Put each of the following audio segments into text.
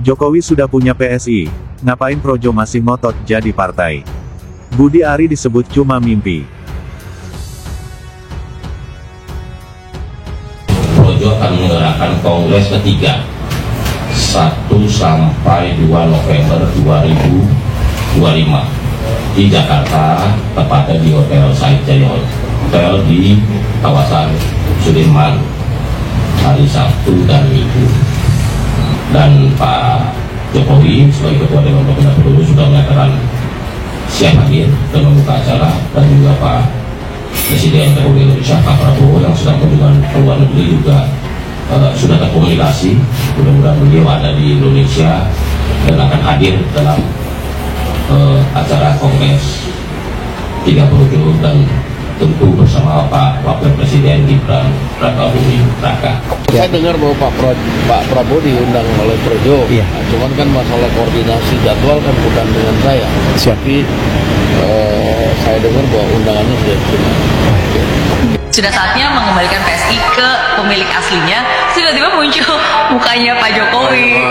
Jokowi sudah punya PSI, ngapain Projo masih ngotot jadi partai? Budi Ari disebut cuma mimpi. Projo akan menggerakkan Kongres ketiga 1 sampai 2 November 2025 di Jakarta, tepatnya di Hotel Said Jaya Hotel di kawasan Sudirman hari Sabtu dan Minggu. Dan Pak Jokowi sebagai Ketua Dewan Pembina Projo sudah menyatakan siap hadir dan membuka acara, dan juga Pak Presiden Republik Indonesia Pak Prabowo yang sedang kunjungan ke luar negeri juga sudah terkomunikasi. Mudah-mudahan beliau ada di Indonesia dan akan hadir dalam acara Kongres 3 Projo, dan tentu bersama Pak Wakil Presiden Gibran Rakabuming Raka. Saya dengar bahwa Pak Prabowo diundang oleh Projo, iya. Nah, cuman kan masalah koordinasi jadwal kan bukan dengan saya. Tapi saya dengar bahwa undangannya sudah diterima. Sudah saatnya mengembalikan PSI ke pemilik aslinya. Tiba-tiba muncul mukanya Pak Jokowi.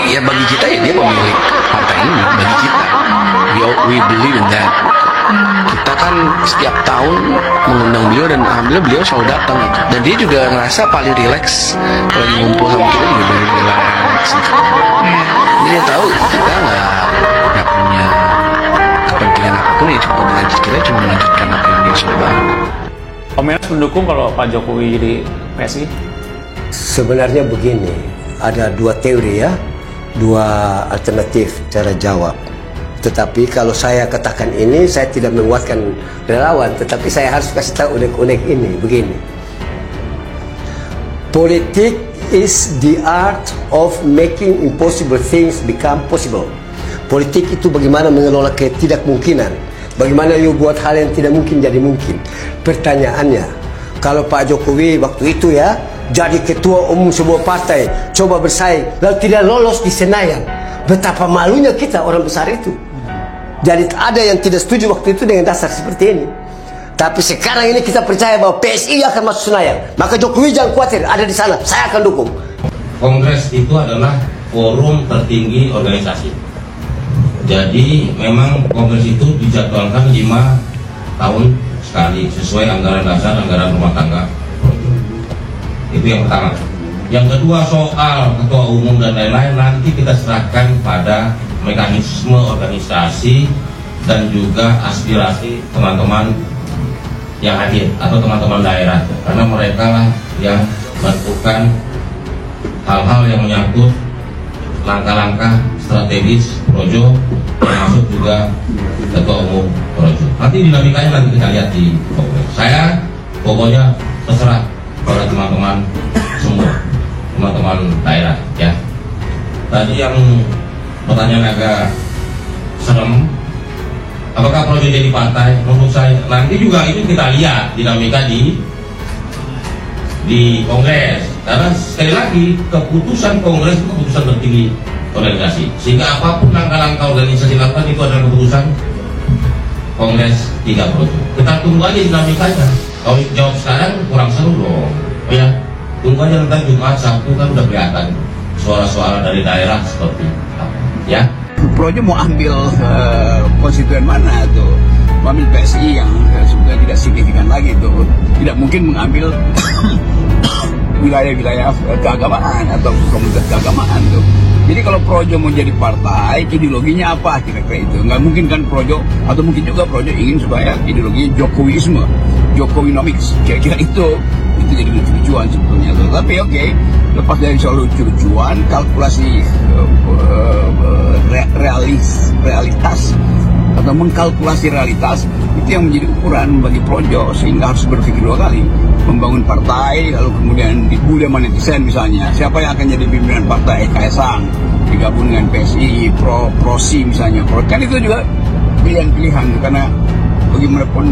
Ya bagi kita ya dia pemilik partai ini, bagi kita. We believe in that. Kita kan setiap tahun mengundang beliau dan alhamdulillah beliau selalu datang gitu. Dan dia juga ngerasa paling rileks kalau lagi ngumpul sama kita, juga paling rileks gitu. Dia tahu kita nggak punya kepentingan apapun, ya cuma kita cuma melanjutkan apa yang dia sudah bangun. Om Enas mendukung kalau Pak Jokowi jadi PSI? Sebenarnya begini, ada dua teori ya, dua alternatif cara jawab. Tetapi kalau saya katakan ini, saya tidak menguatkan relawan, tetapi saya harus kasih tahu unek-unek ini, begini. Politik is the art of making impossible things become possible. Politik itu bagaimana mengelola ketidakmungkinan. Bagaimana you buat hal yang tidak mungkin jadi mungkin. Pertanyaannya, kalau Pak Jokowi waktu itu ya jadi ketua umum sebuah partai, coba bersaing, lalu tidak lolos di Senayan, betapa malunya kita orang besar itu. Jadi ada yang tidak setuju waktu itu dengan dasar seperti ini. Tapi sekarang ini kita percaya bahwa PSI akan masuk Senayan, maka Jokowi jangan khawatir, ada di sana, saya akan dukung. Kongres itu adalah forum tertinggi organisasi. Jadi memang kongres itu dijadwalkan 5 tahun sekali sesuai anggaran dasar, anggaran rumah tangga. Itu yang pertama. Yang kedua, soal ketua umum dan lain-lain nanti kita serahkan pada mekanisme organisasi dan juga aspirasi teman-teman yang hadir atau teman-teman daerah, karena mereka lah yang menentukan hal-hal yang menyangkut langkah-langkah strategis Projo, termasuk juga ketua umum Projo. Nanti dinamikanya nanti kita lihat di kongres. Saya pokoknya terserah pada teman-teman semua, teman-teman daerah ya. Tadi yang pertanyaan agak serem, apakah Projo jadi partai? Menurut saya nanti juga itu kita lihat dinamika di kongres, karena sekali lagi keputusan kongres itu keputusan tertinggi organisasi, sehingga apapun langkah-langkah organisasi lakukan itu adalah keputusan kongres 3 Projo. Kita tunggu aja dinamikanya. Kalau jawab sekarang kurang seru dong ya, tunggu aja nanti Jumat Sabtu kan udah kelihatan suara-suara dari daerah seperti apa ya. Projo mau ambil konstituen mana tuh? Mau ambil PSI yang sebenarnya tidak signifikan lagi tuh. Tidak mungkin mengambil wilayah-wilayah keagamaan atau komunitas keagamaan tuh. Jadi kalau Projo mau jadi partai, ideologinya apa kira-kira itu? Nggak mungkin kan Projo, atau mungkin juga Projo ingin supaya ideologi Jokowisme, Jokowinomics, kira-kira itu jadi lucu-lucuan sebetulnya. Tapi oke, lepas dari soal lucu-lucuan, kalkulasi realitas atau mengkalkulasi realitas itu yang menjadi ukuran bagi Projo, sehingga harus berpikir 2 kali membangun partai, lalu kemudian dibully sama netizen misalnya, siapa yang akan jadi pimpinan partai? Kaisang digabung dengan PSI, Prosi misalnya, kan itu juga pilihan-pilihan, karena bagaimanapun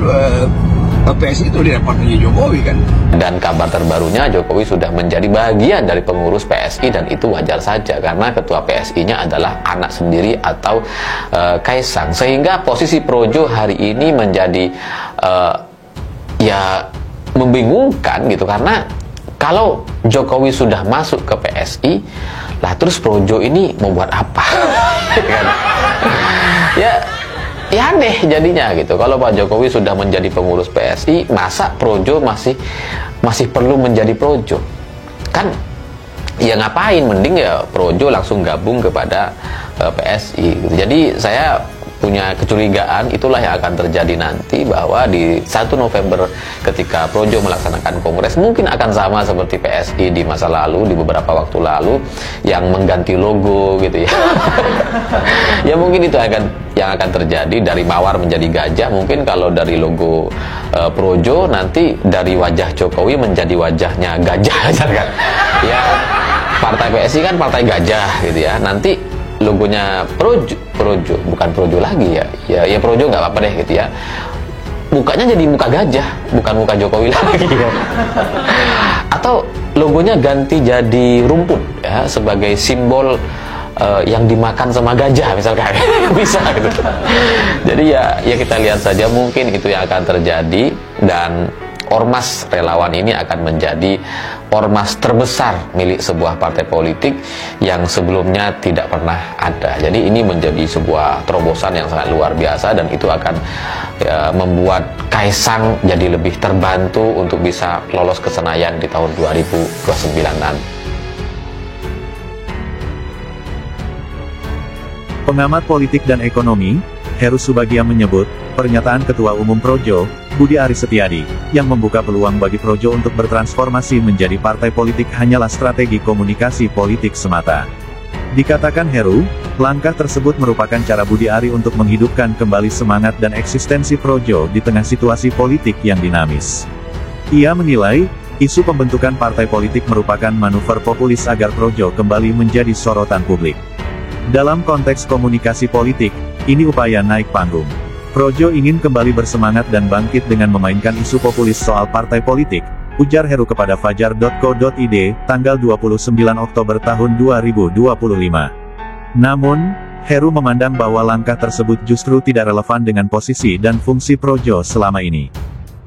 PSI itu dia partainya Jokowi kan. Dan kabar terbarunya, Jokowi sudah menjadi bagian dari pengurus PSI, dan itu wajar saja karena ketua PSI-nya adalah anak sendiri atau Kaisang, sehingga posisi Projo hari ini menjadi ya membingungkan gitu, karena Kalau Jokowi sudah masuk ke PSI, lah terus Projo ini mau buat apa? ya aneh jadinya gitu. Kalau Pak Jokowi sudah menjadi pengurus PSI, masa Projo masih perlu menjadi Projo? Kan ya ngapain, mending ya Projo langsung gabung kepada PSI gitu. Jadi saya punya kecurigaan itulah yang akan terjadi nanti, bahwa di 1 November ketika Projo melaksanakan kongres mungkin akan sama seperti PSI di masa lalu, di beberapa waktu lalu, yang mengganti logo gitu ya. Ya mungkin itu yang akan terjadi, dari mawar menjadi gajah. Mungkin kalau dari logo Projo nanti dari wajah Jokowi menjadi wajahnya gajah kan. Ya partai PSI kan partai gajah gitu ya. Nanti logonya Projo bukan Projo lagi ya Projo nggak apa-apa deh gitu ya, mukanya jadi muka gajah, bukan muka Jokowi lagi ya. Atau logonya ganti jadi rumput ya, sebagai simbol yang dimakan sama gajah misalkan. Bisa gitu. Jadi ya kita lihat saja, mungkin itu yang akan terjadi, dan ormas relawan ini akan menjadi ormas terbesar milik sebuah partai politik yang sebelumnya tidak pernah ada. Jadi ini menjadi sebuah terobosan yang sangat luar biasa, dan itu akan membuat Kaisang jadi lebih terbantu untuk bisa lolos ke Senayan di tahun 2029-an. Pengamat politik dan ekonomi, Heru Subagia menyebut, pernyataan Ketua Umum Projo, Budi Aris Setiadi, yang membuka peluang bagi Projo untuk bertransformasi menjadi partai politik hanyalah strategi komunikasi politik semata. Dikatakan Heru, langkah tersebut merupakan cara Budi Ari untuk menghidupkan kembali semangat dan eksistensi Projo di tengah situasi politik yang dinamis. Ia menilai, isu pembentukan partai politik merupakan manuver populis agar Projo kembali menjadi sorotan publik. Dalam konteks komunikasi politik, ini upaya naik panggung. Projo ingin kembali bersemangat dan bangkit dengan memainkan isu populis soal partai politik, ujar Heru kepada fajar.co.id, tanggal 29 Oktober tahun 2025. Namun, Heru memandang bahwa langkah tersebut justru tidak relevan dengan posisi dan fungsi Projo selama ini.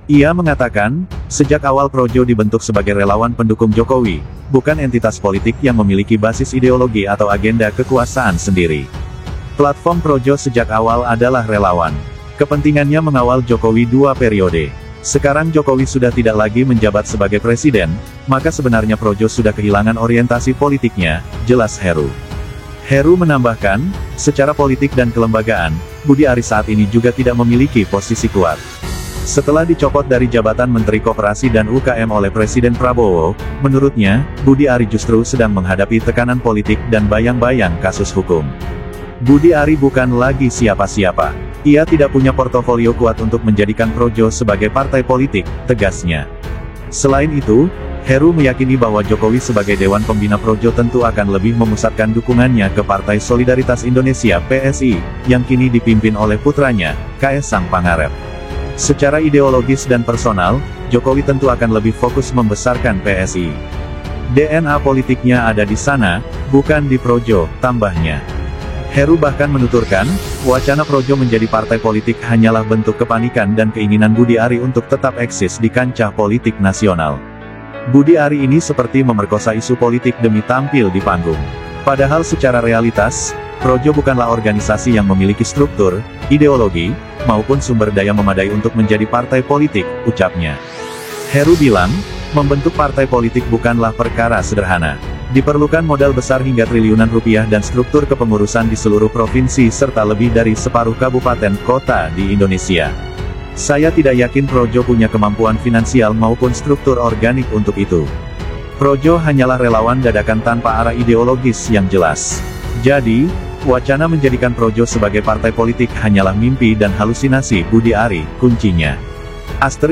Ia mengatakan, sejak awal Projo dibentuk sebagai relawan pendukung Jokowi, bukan entitas politik yang memiliki basis ideologi atau agenda kekuasaan sendiri. Platform Projo sejak awal adalah relawan. Kepentingannya mengawal Jokowi 2 periode. Sekarang Jokowi sudah tidak lagi menjabat sebagai presiden, maka sebenarnya Projo sudah kehilangan orientasi politiknya, jelas Heru. Heru menambahkan, secara politik dan kelembagaan, Budi Ari saat ini juga tidak memiliki posisi kuat. Setelah dicopot dari jabatan Menteri Koperasi dan UKM oleh Presiden Prabowo, menurutnya, Budi Ari justru sedang menghadapi tekanan politik dan bayang-bayang kasus hukum. Budi Ari bukan lagi siapa-siapa. Ia tidak punya portofolio kuat untuk menjadikan Projo sebagai partai politik, tegasnya. Selain itu, Heru meyakini bahwa Jokowi sebagai Dewan Pembina Projo tentu akan lebih memusatkan dukungannya ke Partai Solidaritas Indonesia (PSI), yang kini dipimpin oleh putranya, Kaesang Pangarep. Secara ideologis dan personal, Jokowi tentu akan lebih fokus membesarkan PSI. DNA politiknya ada di sana, bukan di Projo, tambahnya. Heru bahkan menuturkan, wacana Projo menjadi partai politik hanyalah bentuk kepanikan dan keinginan Budi Ari untuk tetap eksis di kancah politik nasional. Budi Ari ini seperti memerkosa isu politik demi tampil di panggung. Padahal secara realitas, Projo bukanlah organisasi yang memiliki struktur, ideologi, maupun sumber daya memadai untuk menjadi partai politik, ucapnya. Heru bilang, membentuk partai politik bukanlah perkara sederhana. Diperlukan modal besar hingga triliunan rupiah dan struktur kepengurusan di seluruh provinsi serta lebih dari separuh kabupaten kota di Indonesia. Saya tidak yakin Projo punya kemampuan finansial maupun struktur organik untuk itu. Projo hanyalah relawan dadakan tanpa arah ideologis yang jelas. Jadi, wacana menjadikan Projo sebagai partai politik hanyalah mimpi dan halusinasi Budi Ari, kuncinya. **********************